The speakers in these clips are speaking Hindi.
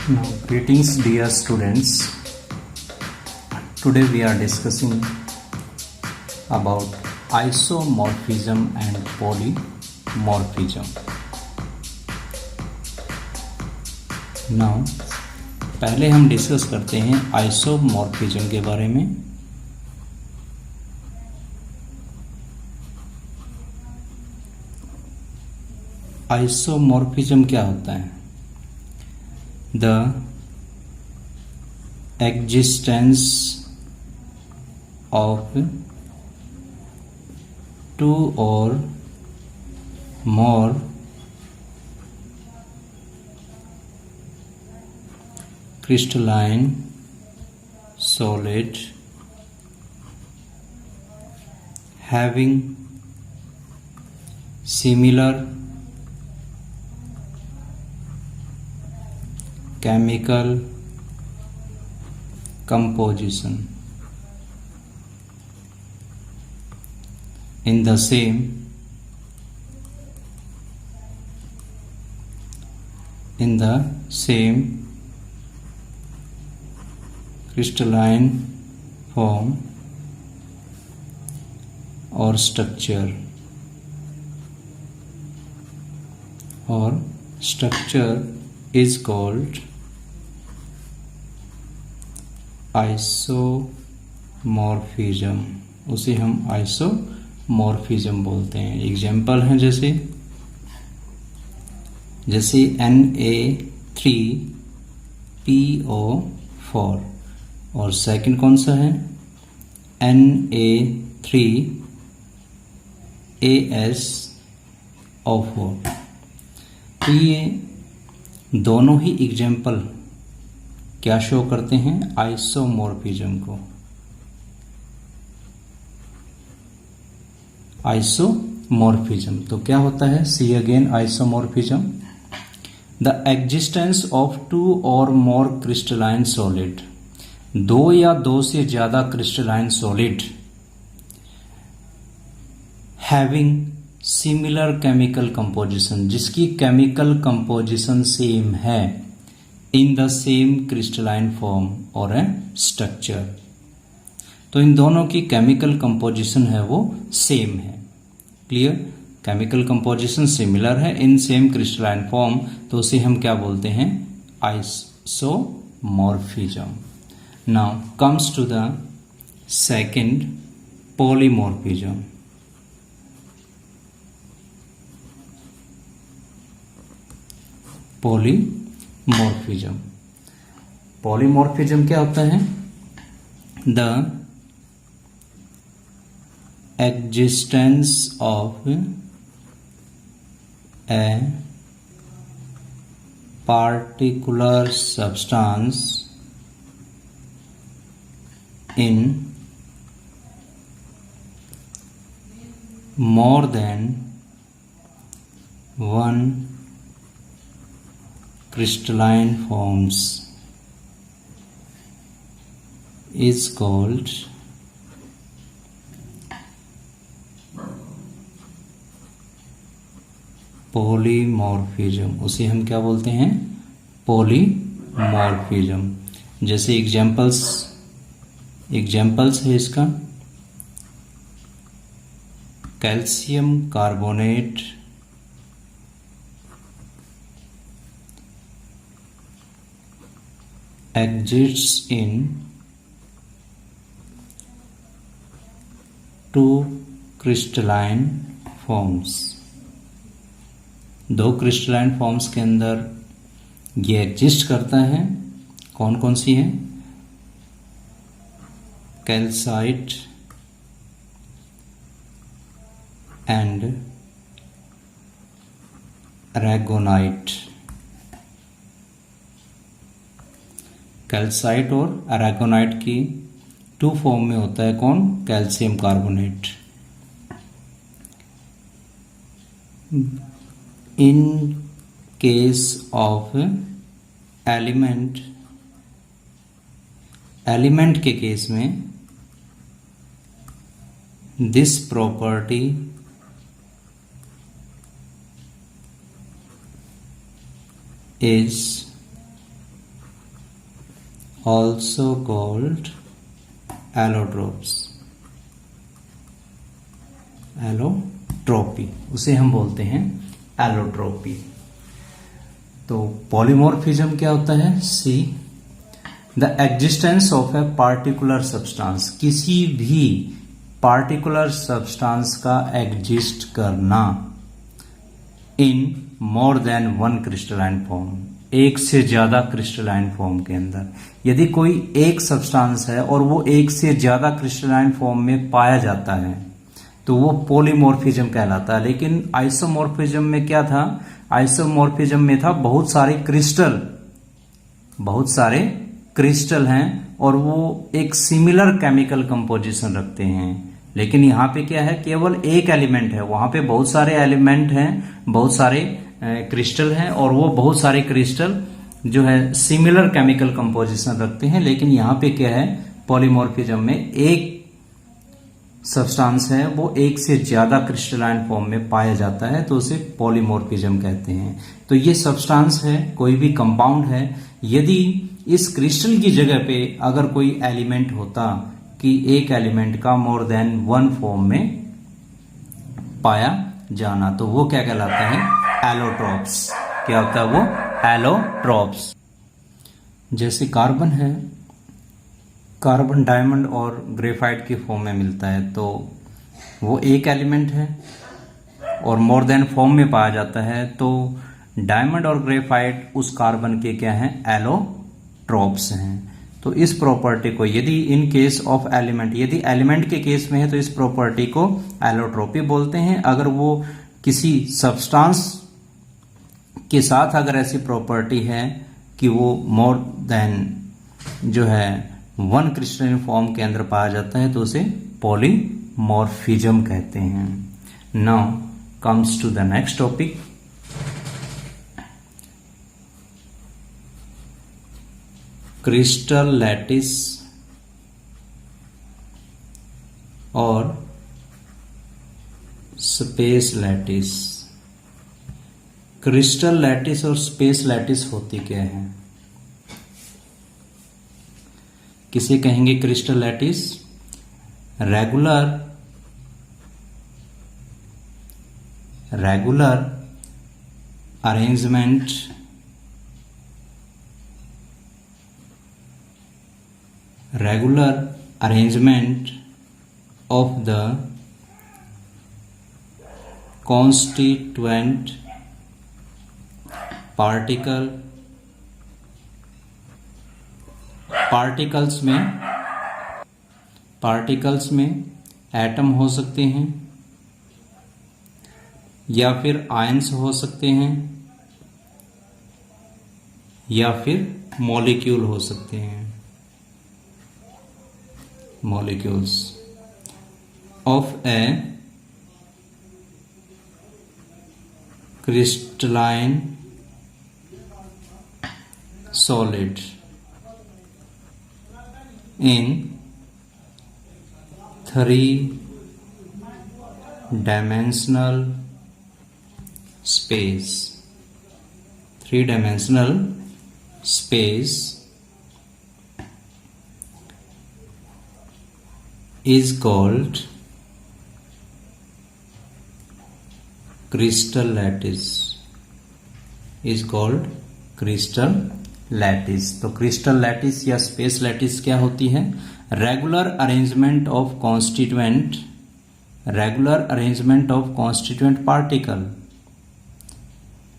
Now, greetings, dear students. Today we are discussing about isomorphism and polymorphism. Now, पहले हम डिस्कस करते हैं आइसोमॉर्फिज्म के बारे में. आइसोमॉर्फिज्म क्या होता है? The existence of two or more crystalline solid having similar chemical composition in the same crystalline form or structure is called isomorphism. उसे हम आइसोमॉर्फिज्म बोलते हैं. एग्जाम्पल हैं जैसे Na3PO4 और सेकंड कौन सा है? Na3AsO4. तो ये दोनों ही एग्जाम्पल क्या शो करते हैं? आइसोमॉर्फिज्म को. आइसोमॉर्फिज्म तो क्या होता है? See again isomorphism. The existence of two or more crystalline solid, दो या दो से ज्यादा crystalline solid having similar chemical composition, जिसकी केमिकल कंपोजिशन सेम है, in the same crystalline form और ए स्ट्रक्चर. तो इन दोनों की केमिकल कंपोजिशन है वो सेम है. क्लियर? केमिकल कंपोजिशन सिमिलर है इन सेम क्रिस्टलाइन फॉर्म, तो उसे हम क्या बोलते हैं? Isomorphism. Now comes to the second, polymorphism. Polymorphism क्या होता है? The existence of a particular substance in more than one crystalline forms is called polymorphism. उसे हम क्या बोलते हैं? polymorphism. जैसे एग्जाम्पल्स है इसका: calcium carbonate exists in two crystalline forms. दो क्रिस्टलाइन फॉर्म्स के अंदर ये एग्जिस्ट करता है. कौन कौन सी है? Calcite and अरेगोनाइट. कैल्साइट और अरेगोनाइट की टू फॉर्म में होता है. कौन? Calcium carbonate. In case of element के केस में this property is also called allotropes, allotropy, उसे हम बोलते हैं एलोट्रोपी। तो पॉलीमॉर्फिज्म क्या होता है? See, the existence of a particular substance, किसी भी पार्टिकुलर सब्सटेंस का एग्जिस्ट करना in more than one crystalline form, एक से ज्यादा क्रिस्टलाइन फॉर्म के अंदर। यदि कोई एक सब्सटेंस है और वो एक से ज्यादा क्रिस्टलाइन फॉर्म में पाया जाता है तो वो पॉलीमॉर्फिज्म कहलाता है। लेकिन आइसोमॉर्फिज्म में क्या था? आइसोमॉर्फिज्म में था बहुत सारे क्रिस्टल हैं और वो एक सिमिलर केमिकल कंपोजिशन रखते हैं। लेकिन यहाँ पे क्या है? केवल एक एलिमेंट है, वहां पे बहुत सारे एलिमेंट हैं, बहुत सारे क्रिस्टल हैं और वो बहुत सारे क्रिस्टल जो है सिमिलर केमिकल कंपोजिशन रखते हैं। लेकिन यहाँ पे क्या है? पॉलीमॉर्फिज्म में एक सब्सटेंस है वो एक से ज्यादा क्रिस्टलाइन फॉर्म में पाया जाता है तो उसे पॉलीमॉर्फिज्म कहते हैं। तो ये सब्सटेंस है, कोई भी कंपाउंड है, यदि इस क्रिस्टल की जगह पे अगर कोई एलिमेंट होता कि एक एलिमेंट का मोर देन वन फॉर्म में पाया जाना तो वो क्या कहलाता है? एलोट्रोप्स। क्या होता है वो? एलोट्रोप्स। जैसे कार्बन है, कार्बन डायमंड और ग्रेफाइट की फॉर्म में मिलता है तो वो एक एलिमेंट है और मोर देन फॉर्म में पाया जाता है तो डायमंड और ग्रेफाइट उस कार्बन के क्या हैं? एलोट्रोप्स हैं। तो इस प्रॉपर्टी को यदि इन केस ऑफ एलिमेंट, यदि एलिमेंट के केस में है तो इस प्रॉपर्टी को एलोट्रोपी बोलते हैं। अगर वो किसी सब्सटेंस के साथ अगर ऐसी प्रॉपर्टी है कि वो मोर देन जो है वन क्रिस्टलाइन फॉर्म के अंदर पाया जाता है तो उसे पॉलीमॉर्फिज्म कहते हैं। Now comes to the next topic, crystal lattice और स्पेस लैटिस। क्रिस्टल लैटिस और स्पेस लैटिस होती क्या है? किसे कहेंगे crystal lattice? Regular arrangement of the constituent particles में एटम हो सकते हैं या फिर आयंस हो सकते हैं या फिर मॉलिक्यूल हो सकते हैं। Molecules of a crystalline solid in three-dimensional space is called crystal lattice, तो क्रिस्टल लैटिस या स्पेस लैटिस क्या होती है? Regular arrangement of constituent particle,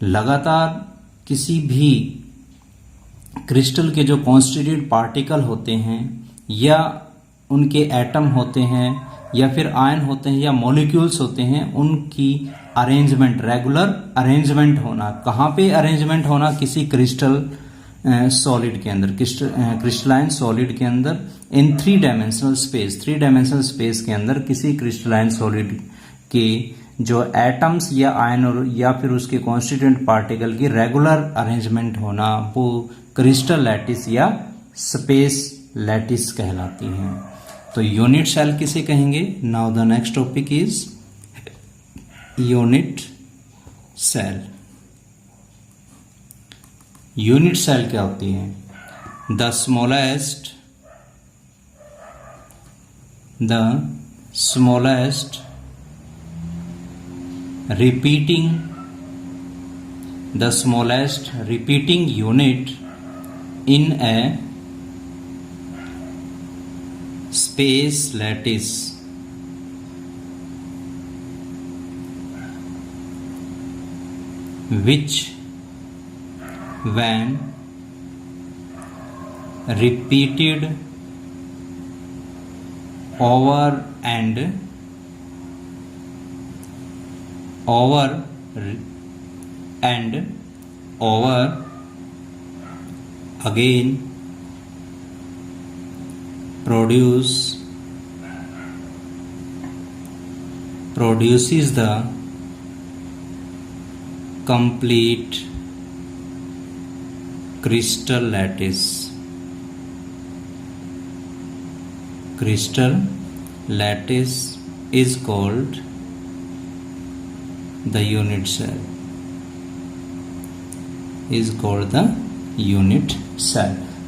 लगातार किसी भी क्रिस्टल के जो कॉन्स्टिट्यूएंट पार्टिकल होते हैं या उनके एटम होते हैं या फिर आयन होते हैं या मॉलिक्यूल्स होते हैं, उनकी अरेंजमेंट, रेगुलर अरेंजमेंट होना। कहाँ पे अरेंजमेंट होना? किसी क्रिस्टल सॉलिड के अंदर, क्रिस्टलाइन सॉलिड के अंदर, इन थ्री डायमेंशनल स्पेस के अंदर किसी क्रिस्टलाइन सॉलिड के जो एटम्स या आयन या फिर उसके कॉन्स्टिट्यूएंट पार्टिकल की रेगुलर अरेंजमेंट होना, वो क्रिस्टल लैटिस या स्पेस लैटिस कहलाती हैं। तो यूनिट सेल किसे कहेंगे? Now the next topic is unit cell. Unit cell क्या होती है? the smallest repeating unit in a space lattice which when repeated over and over again produces the complete crystal lattice. Crystal lattice is called the unit cell.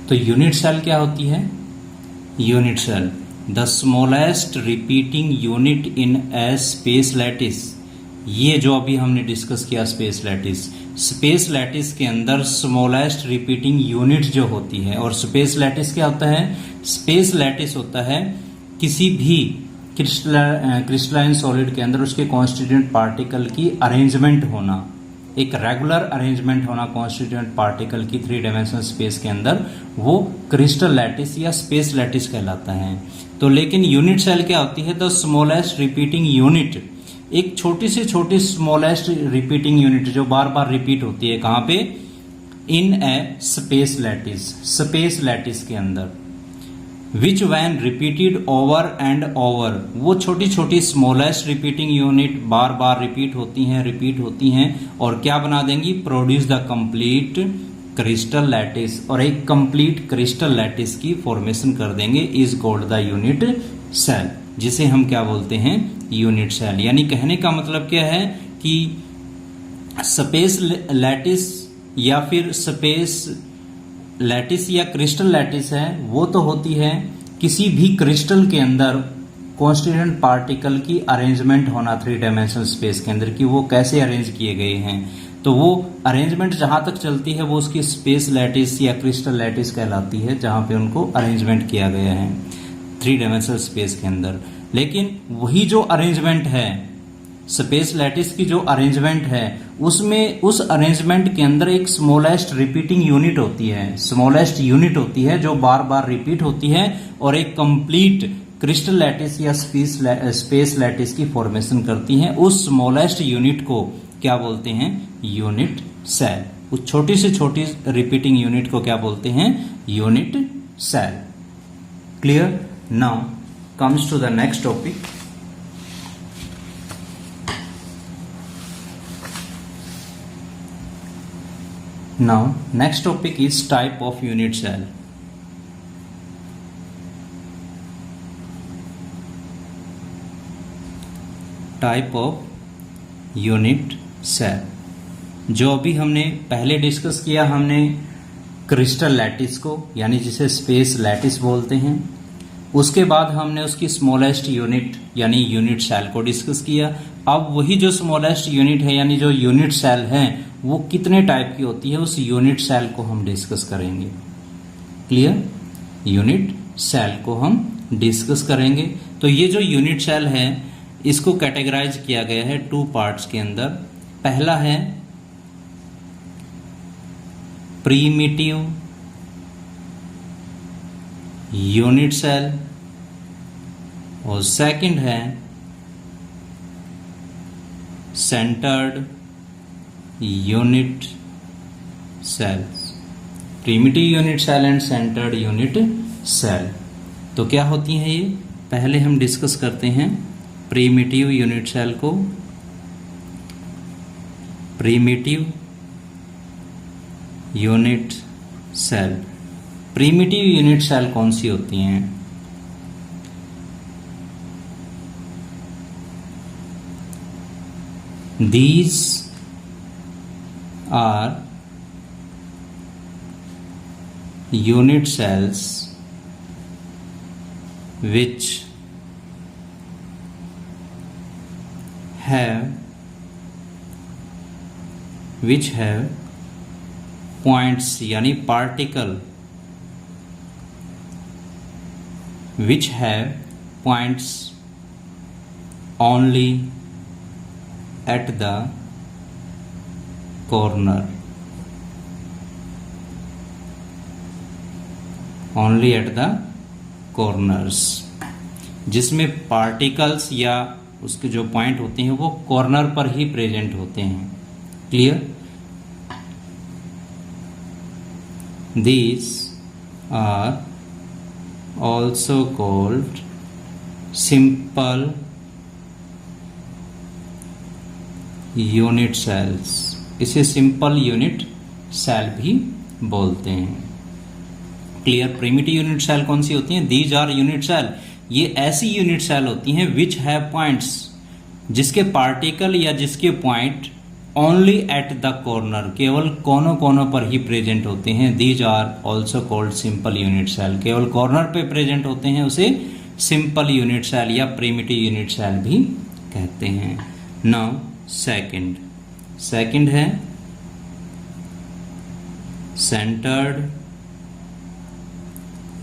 तो यूनिट सेल क्या होती है? Unit cell the smallest repeating unit in a space lattice. ये जो अभी हमने डिस्कस किया स्पेस लैटिस के अंदर स्मॉलेस्ट रिपीटिंग यूनिट जो होती है, और स्पेस लैटिस क्या होता है? स्पेस लैटिस होता है किसी भी क्रिस्टलाइन सॉलिड के अंदर उसके कॉन्स्टिट्यूएंट पार्टिकल की अरेंजमेंट होना, एक रेगुलर अरेंजमेंट होना कॉन्स्टिट्यूएंट पार्टिकल की 3 डायमेंशनल स्पेस के अंदर, वो क्रिस्टल लैटिस या स्पेस लैटिस कहलाता है। तो लेकिन यूनिट सेल क्या होती है? द स्मॉलेस्ट रिपीटिंग यूनिट, एक छोटी से छोटी स्मॉलेस्ट रिपीटिंग यूनिट जो बार बार रिपीट होती है। कहां पे? इन ए स्पेस लैटिस के अंदर। Which when repeated over and over, वो छोटी छोटी स्मॉलेस्ट रिपीटिंग यूनिट बार बार रिपीट होती हैं और क्या बना देंगी? Produce the complete crystal lattice, और एक कंप्लीट क्रिस्टल लैटिस की फॉर्मेशन कर देंगे, is called the unit cell, जिसे हम क्या बोलते हैं? Unit cell. यानी कहने का मतलब क्या है कि स्पेस लैटिस या फिर स्पेस लैटिस या क्रिस्टल लैटिस है, वो तो होती है किसी भी क्रिस्टल के अंदर कॉन्स्टिट्यूएंट पार्टिकल की अरेंजमेंट होना 3 डायमेंशनल स्पेस के अंदर, कि वो कैसे अरेंज किए गए हैं। तो वो अरेंजमेंट जहां तक चलती है वो उसकी स्पेस लैटिस या क्रिस्टल लैटिस कहलाती है, जहां पे उनको अरेंजमेंट किया गया है 3 डायमेंशनल स्पेस के अंदर। लेकिन वही जो अरेंजमेंट है, स्पेस लैटिस की जो अरेंजमेंट है, उसमें उस अरेंजमेंट के अंदर एक स्मॉलेस्ट रिपीटिंग यूनिट होती है, जो बार बार रिपीट होती है और एक कंप्लीट क्रिस्टल लैटिस या स्पेस लैटिस की फॉर्मेशन करती है। उस स्मॉलेस्ट यूनिट को क्या बोलते हैं? Unit cell. उस छोटी से छोटी रिपीटिंग यूनिट को क्या बोलते हैं? Unit cell. Clear? Now comes to the next topic. Now next topic is type of unit cell. Type of unit cell, जो अभी हमने पहले डिस्कस किया, हमने क्रिस्टल लैटिस को, यानी जिसे स्पेस लैटिस बोलते हैं। उसके बाद हमने उसकी स्मॉलेस्ट यूनिट यानी यूनिट सेल को डिस्कस किया। अब वही जो स्मॉलेस्ट यूनिट है यानी जो यूनिट सेल है, वो कितने टाइप की होती है, उस यूनिट सेल को हम डिस्कस करेंगे। क्लियर? यूनिट सेल को हम डिस्कस करेंगे। तो ये जो यूनिट सेल है, इसको कैटेगराइज किया गया है 2 पार्ट्स के अंदर। पहला है प्रीमिटिव यूनिट सेल और सेकंड है centred unit cells. Primitive unit cell and centred unit cell. तो क्या होती है ये? पहले हम डिस्कस करते हैं प्रीमिटिव यूनिट सेल को। Primitive unit cell, primitive unit cell कौन सी होती हैं? These are unit cells which have points यानी particle which have points only at the corner, only at the corners, जिसमें पार्टिकल्स या उसके जो पॉइंट होते हैं वो कॉर्नर पर ही प्रेजेंट होते हैं। Clear? These are also called simple unit cells। इसे सिंपल यूनिट सेल भी बोलते हैं। क्लियर? प्रिमिटिव यूनिट सेल कौन सी होती हैं? दीज आर यूनिट सेल, ये ऐसी यूनिट सेल होती हैं विच हैव पॉइंट्स, जिसके पार्टिकल या जिसके point only at the corner, केवल कोनों कोनों पर ही प्रेजेंट होते हैं। These are also called simple unit cell, केवल कॉर्नर पे प्रेजेंट होते हैं, उसे सिंपल यूनिट सेल या प्रिमिटिव यूनिट सेल भी कहते हैं। नाउ सेकंड है centred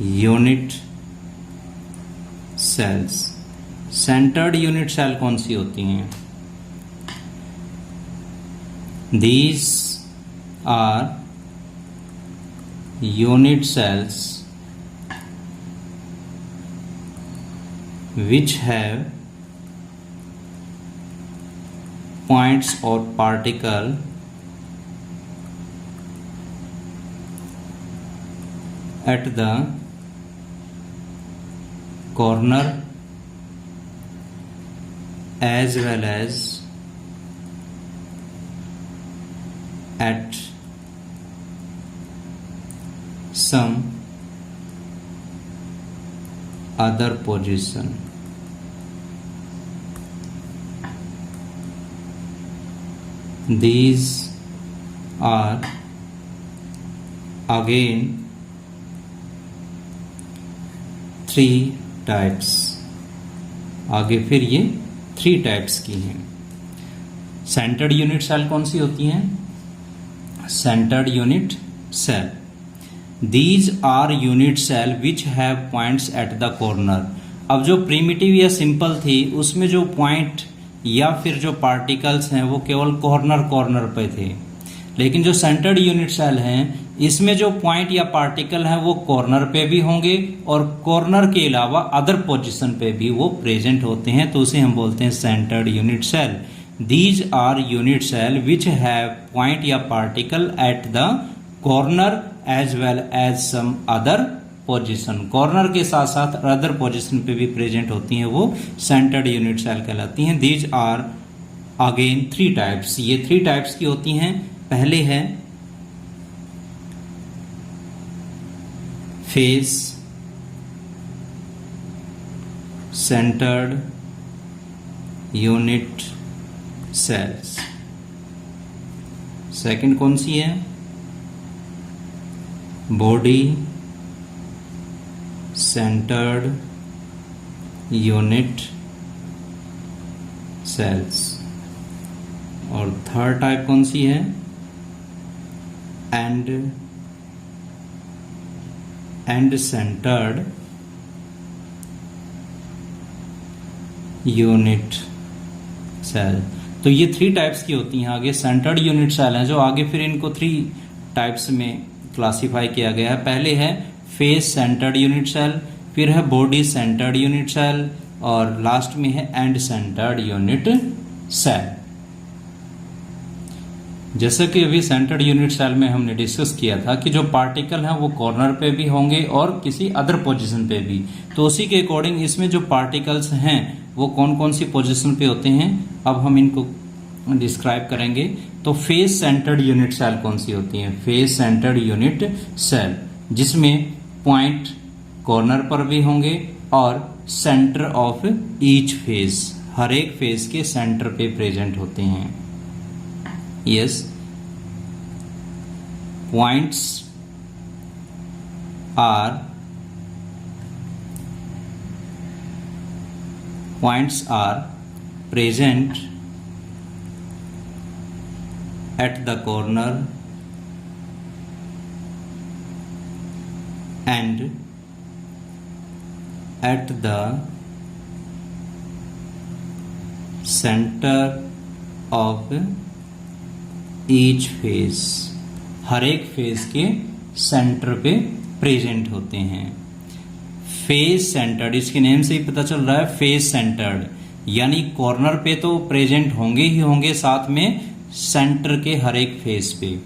unit cells. Centred unit cell कौन सी होती हैं? These are unit cells which have points or particle at the corner as well as at some other position। These are again 3 types। आगे फिर ये 3 टाइप्स की हैं। सेंटर्ड यूनिट सेल कौन सी होती हैं? Centered unit cell, these are unit cell which have points at the corner। अब जो प्रिमिटिव या सिंपल थी उसमें जो पॉइंट या फिर जो पार्टिकल्स हैं वो केवल कॉर्नर पे थे, लेकिन जो सेंटर्ड यूनिट सेल हैं इसमें जो पॉइंट या पार्टिकल हैं वो कॉर्नर पे भी होंगे और कॉर्नर के अलावा अदर पोजीशन पे भी वो प्रेजेंट होते हैं, तो उसे हम बोलते हैं centred unit cell. These are unit cell which have point या particle at the corner as well as some other position। Corner के साथ साथ अदर पोजीशन पे भी प्रेजेंट होती हैं, वो सेंटर्ड यूनिट सेल कहलाती हैं। These are again 3 types। ये 3 टाइप्स की होती हैं। पहले है face centred unit cells. Second कौन सी है? Body centred unit cells. और थर्ड टाइप कौन सी है? End centred unit cell. तो ये 3 टाइप्स की होती हैं। आगे सेंटर्ड यूनिट सेल हैं जो आगे फिर इनको 3 टाइप्स में क्लासिफाई किया गया है। पहले है फेस सेंटर्ड यूनिट सेल, फिर है बॉडी सेंटर्ड यूनिट सेल और लास्ट में है एंड सेंटर्ड यूनिट सेल। जैसे कि अभी सेंटर्ड यूनिट सेल में हमने डिस्कस किया था कि जो पार्टिकल हैं वो कॉर्नर पे भी होंगे और किसी अदर पोजीशन पे भी, तो उसी के अकॉर्डिंग इसमें जो पार्टिकल्स हैं वो कौन कौन सी पोजीशन पे होते हैं अब हम इनको डिस्क्राइब करेंगे। तो फेस सेंटर्ड यूनिट सेल कौन सी होती है? फेस सेंटर्ड यूनिट सेल जिसमें पॉइंट कॉर्नर पर भी होंगे और सेंटर ऑफ ईच फेस, हर एक फेस के सेंटर पे प्रेजेंट होते हैं। Yes, points are present at the corner and at the center of each face, हर एक फेस के सेंटर पे प्रेजेंट होते हैं। फेस सेंटर्ड, इसके नेम से ही पता चल रहा है फेस सेंटर्ड, यानी कॉर्नर पे तो प्रेजेंट होंगे ही होंगे, साथ में सेंटर के हर एक फेस पे,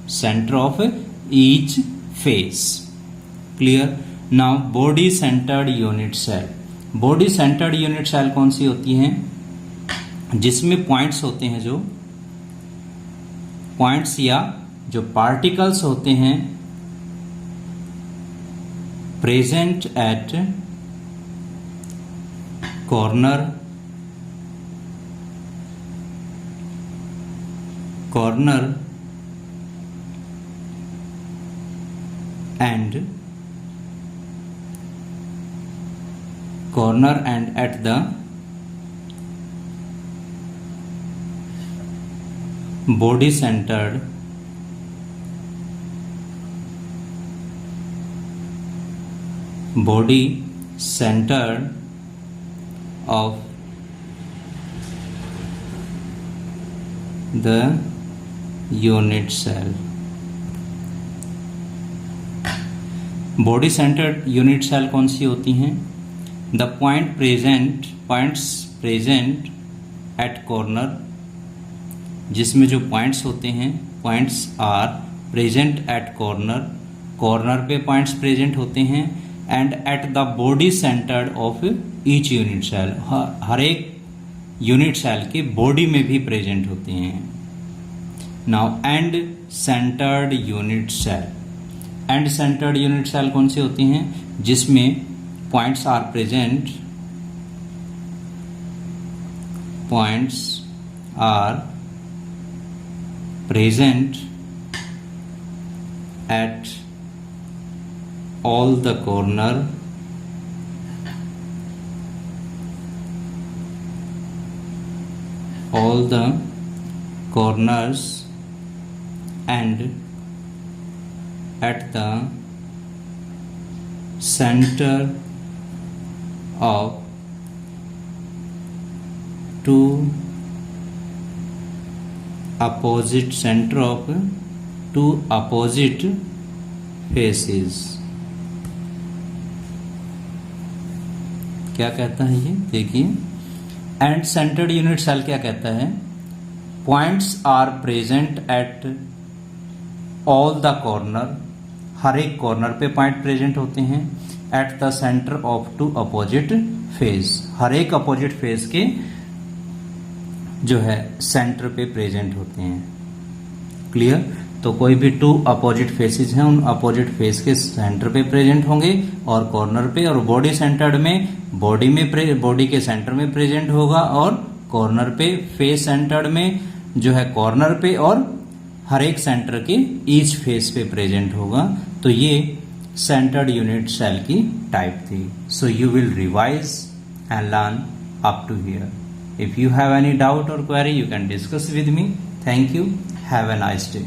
centre of each face. Clear. Now body centred unit cell. Body centred unit cell कौन सी होती हैं? जिसमें पॉइंट्स होते हैं, जो पॉइंट्स या जो पार्टिकल्स होते हैं present at corner and at the body centered of the unit cell। Body centred unit cell कौन सी होती हैं? The points present at corner, जिसमें जो पॉइंट्स होते हैं, points are present at corner पे पॉइंट्स प्रेजेंट होते हैं, and at the body centred of each unit cell, हर एक यूनिट सेल के बॉडी में भी प्रेजेंट होते हैं। Now end centred unit cell. And centred unit cell कौन सी होती हैं? जिसमें points are present at all the corners and at the center of two opposite faces। क्या कहता है ये? देखिए, एंड सेंटर्ड यूनिट सेल क्या कहता है? Points are present at all the corner, हर एक कॉर्नर पे पॉइंट प्रेजेंट होते हैं, at the centre of two opposite face, हर एक अपोजिट फेस के जो है सेंटर पे प्रेजेंट होते हैं। क्लियर। तो कोई भी टू अपोजिट फेसेस हैं, उन अपोजिट फेस के सेंटर पे प्रेजेंट होंगे और कॉर्नर पे, और बॉडी सेंटर्ड में बॉडी के सेंटर में प्रेजेंट होगा, और कॉर्नर पे फेस सेंटर्ड में जो है कॉर्नर पे और हर एक सेंटर के ईच फेस पे प्रेजेंट होगा। तो ये सेंटर्ड यूनिट सेल की टाइप थी। So you will revise and learn up to here. If you have any doubt or query, you can discuss with me. Thank you. Have a nice day.